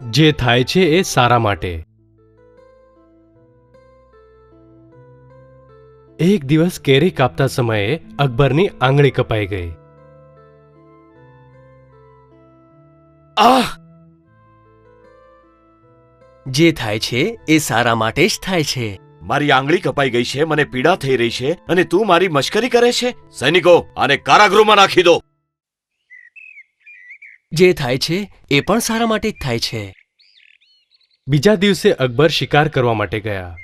જે થાય છે એ સારા માટે. એક દિવસ કેરી કાપતા સમયે અકબરની આંગળી કપાઈ ગઈ. આહ! જે થાય છે એ સારા માટે જ થાય છે. મારી આંગળી કપાઈ ગઈ છે, મને પીડા થઈ રહી છે અને તું મારી મશ્કરી કરે છે? સૈનિકો, આને કારાગૃહમાં નાખી દો. જે થાય છે એ પણ સારા માટે જ થાય છે. બીજા દિવસે અકબર શિકાર કરવા માટે ગયા.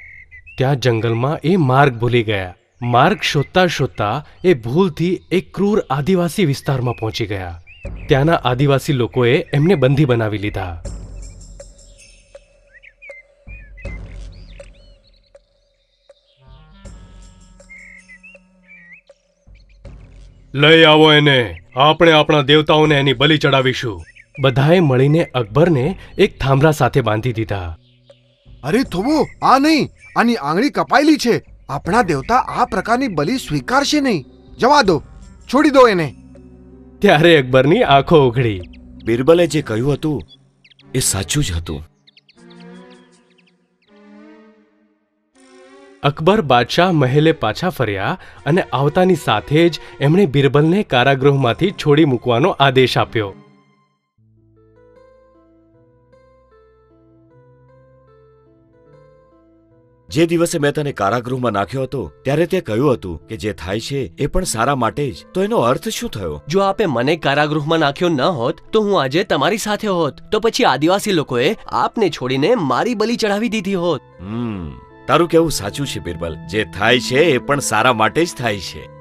ત્યાં જંગલમાં એ માર્ગ ભૂલી ગયા. માર્ગ શોધતા શોધતા એ ભૂલથી એક ક્રૂર આદિવાસી વિસ્તારમાં પહોંચી ગયા. ત્યાંના આદિવાસી લોકોએ એમને બંધી બનાવી લીધા. લઈ આવો એને, આપણે આપણા દેવતાઓને એની બલિ ચડાવીશું. બધાએ મળીને અકબરને એક થાંભલા સાથે બાંધી દીધા. અરે થોબો, આ નહીં, આની આંગળી કપાયેલી છે. આપણા દેવતા આ પ્રકારની બલિ સ્વીકારશે નહીં. જવા દો, છોડી દો એને. ત્યારે અકબરની આંખો ઉઘડી. બિરબલે જે કહ્યું હતું એ સાચું જ હતું. અકબર બાદશાહ મહેલે પાછા ફર્યા અને આવતાની સાથે જ એમણે બિરબલને કારાગૃહમાંથી છોડી મૂકવાનો આદેશ આપ્યો. જે દિવસે મેં તને કારાગૃહમાં નાખ્યો હતો ત્યારે તે કહ્યું હતું કે જે થાય છે એ પણ સારા માટે જ. તો એનો અર્થ શું થયો? જો આપે મને કારાગૃહમાં નાખ્યો ન હોત તો હું આજે તમારી સાથે હોત. તો પછી આદિવાસી લોકોએ આપને છોડીને મારી બલિ ચઢાવી દીધી હોત. તારું કહેવું સાચું છે બિરબલ. જે થાય છે એ પણ સારા માટે જ થાય છે.